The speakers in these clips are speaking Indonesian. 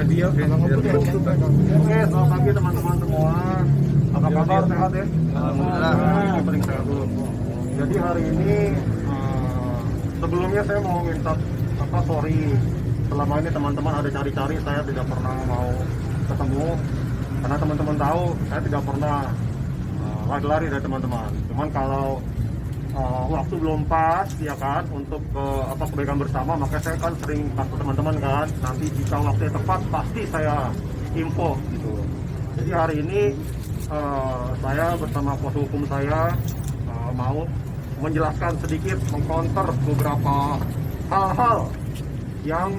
Adi, oke. Oke, selamat pagi teman-teman semua. Apa kabar, sehat ya? Alhamdulillah. Ini paling sehat dulu. Jadi hari ini sebelumnya saya mau minta sorry. Selama ini teman-teman ada cari-cari, saya tidak pernah mau ketemu. Karena teman-teman tahu saya tidak pernah lari-lari dari teman-teman. Cuman kalau waktu belum pas ya kan untuk kebaikan bersama, maka saya kan sering kasih teman-teman kan, nanti jika waktunya tepat pasti saya info gitu. Jadi hari ini saya bersama kuasa hukum saya mau menjelaskan sedikit, mengcounter beberapa hal-hal yang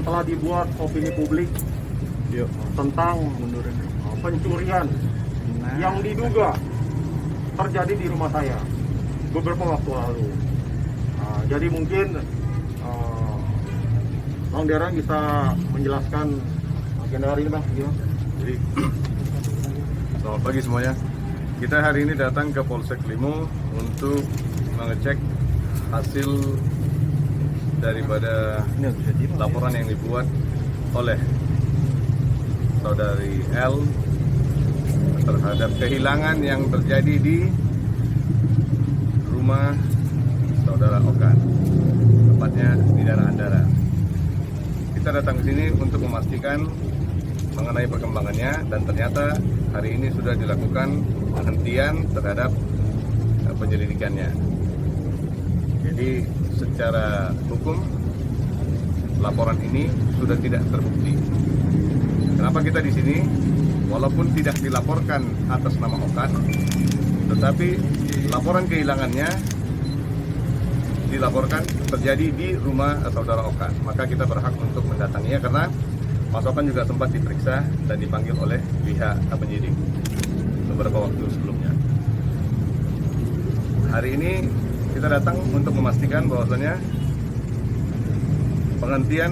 telah dibuat opini publik tentang pencurian yang diduga terjadi di rumah saya beberapa waktu lalu. Jadi mungkin Bang Dera bisa menjelaskan agenda hari ini, Bang. Jadi, selamat pagi semuanya. Kita hari ini datang ke Polsek Limo untuk mengecek hasil daripada laporan yang dibuat oleh saudari L terhadap kehilangan yang terjadi di rumah saudara Okan, tepatnya di daerah Andara. Kita datang ke sini untuk memastikan mengenai perkembangannya, dan ternyata hari ini sudah dilakukan penghentian terhadap penyelidikannya. Jadi secara hukum laporan ini sudah tidak terbukti. Kenapa kita di sini? Walaupun tidak dilaporkan atas nama Okan, tetapi laporan kehilangannya dilaporkan terjadi di rumah saudara Okan. Maka kita berhak untuk mendatanginya karena Mas Okan juga sempat diperiksa dan dipanggil oleh pihak penyidik beberapa waktu sebelumnya. Hari ini kita datang untuk memastikan bahwasannya penghentian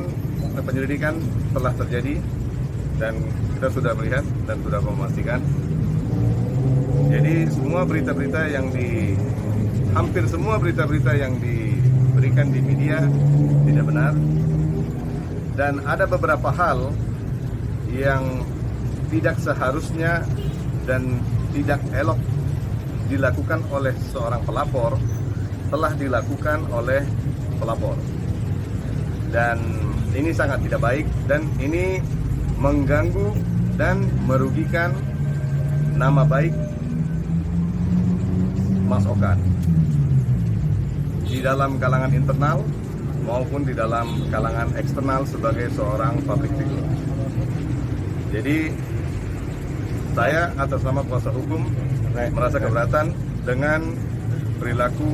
penyelidikan telah terjadi, dan kita sudah melihat dan sudah memastikan. Jadi hampir semua berita-berita yang diberikan di media tidak benar, dan ada beberapa hal yang tidak seharusnya dan tidak elok dilakukan oleh seorang pelapor telah dilakukan oleh pelapor, dan ini sangat tidak baik, dan ini mengganggu dan merugikan nama baik Mas Okan di dalam kalangan internal maupun di dalam kalangan eksternal sebagai seorang public figure. Jadi saya atas nama kuasa hukum merasa keberatan dengan perilaku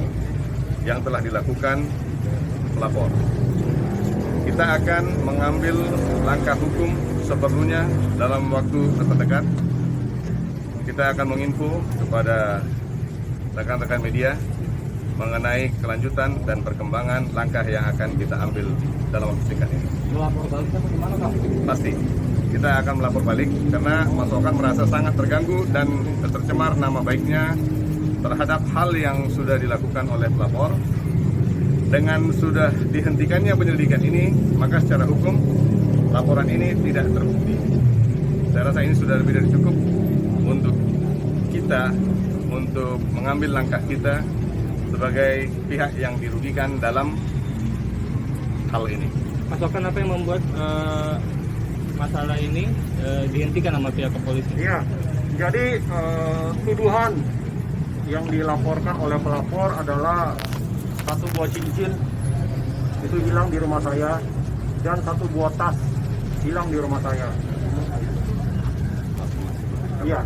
yang telah dilakukan pelapor. Kita akan mengambil langkah hukum seperlunya dalam waktu terdekat. Kita akan menginfo kepada rekan-rekan media mengenai kelanjutan dan perkembangan langkah yang akan kita ambil dalam waktu singkat ini. Melapor baliknya bagaimana, Bang? Pasti kita akan melapor balik karena Mas Okan merasa sangat terganggu dan tercemar nama baiknya terhadap hal yang sudah dilakukan oleh pelapor. Dengan sudah dihentikannya penyelidikan ini, maka secara hukum laporan ini tidak terbukti. Saya rasa ini sudah lebih dari cukup untuk kita untuk mengambil langkah kita sebagai pihak yang dirugikan dalam hal ini. Mas Okan, apa yang membuat masalah ini dihentikan sama pihak kepolisian? Iya, jadi tuduhan yang dilaporkan oleh pelapor adalah satu buah cincin itu hilang di rumah saya, dan satu buah tas hilang di rumah saya. Iya,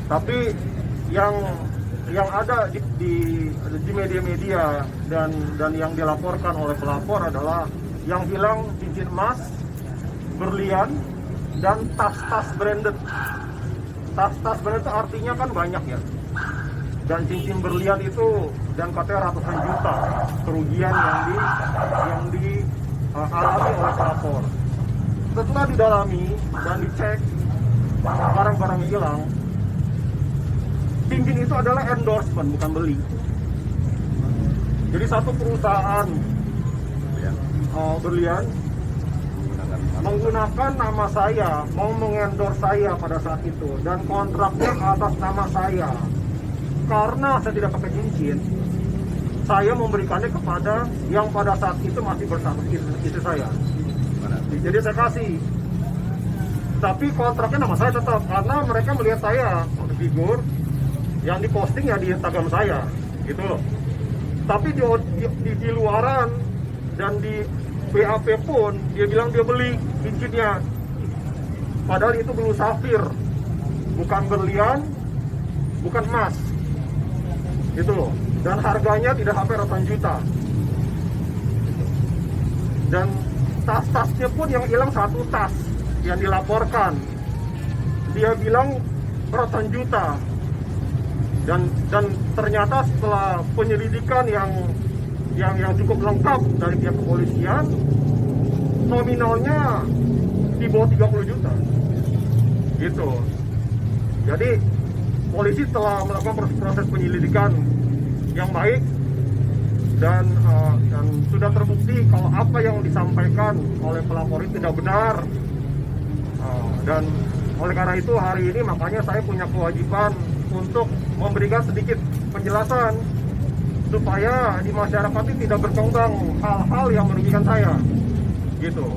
tapi yang ada di media-media dan yang dilaporkan oleh pelapor adalah yang hilang cincin emas, berlian, dan tas-tas branded. Tas-tas branded itu artinya kan banyak ya. Dan cincin berlian itu dan katanya ratusan juta kerugian yang dialami oleh pelapor. Setelah didalami dan dicek barang-barang yang hilang, cincin itu adalah endorsement, bukan beli. Jadi satu perusahaan berlian menggunakan nama saya, mau mengendorse saya pada saat itu, dan kontraknya atas nama saya. Karena saya tidak pakai cincin, saya memberikannya kepada yang pada saat itu masih bersama istri saya. Jadi saya kasih. Tapi kontraknya nama saya tetap, karena mereka melihat saya figur yang diposting ya di Instagram saya, gitu loh. Tapi di luaran dan di BAP pun dia bilang dia beli cincinnya, padahal itu blue safir, bukan berlian, bukan emas, gitu loh. Dan harganya tidak sampai ratusan juta. Dan tas-tasnya pun yang hilang satu tas yang dilaporkan, dia bilang ratusan juta. Dan ternyata setelah penyelidikan yang cukup lengkap dari pihak kepolisian, nominalnya di bawah 30 juta gitu. Jadi polisi telah melakukan proses penyelidikan yang baik, dan sudah terbukti kalau apa yang disampaikan oleh pelapor itu tidak benar. Dan oleh karena itu hari ini makanya saya punya kewajiban untuk memberikan sedikit penjelasan supaya di masyarakat ini tidak berkembang hal-hal yang merugikan saya, gitu.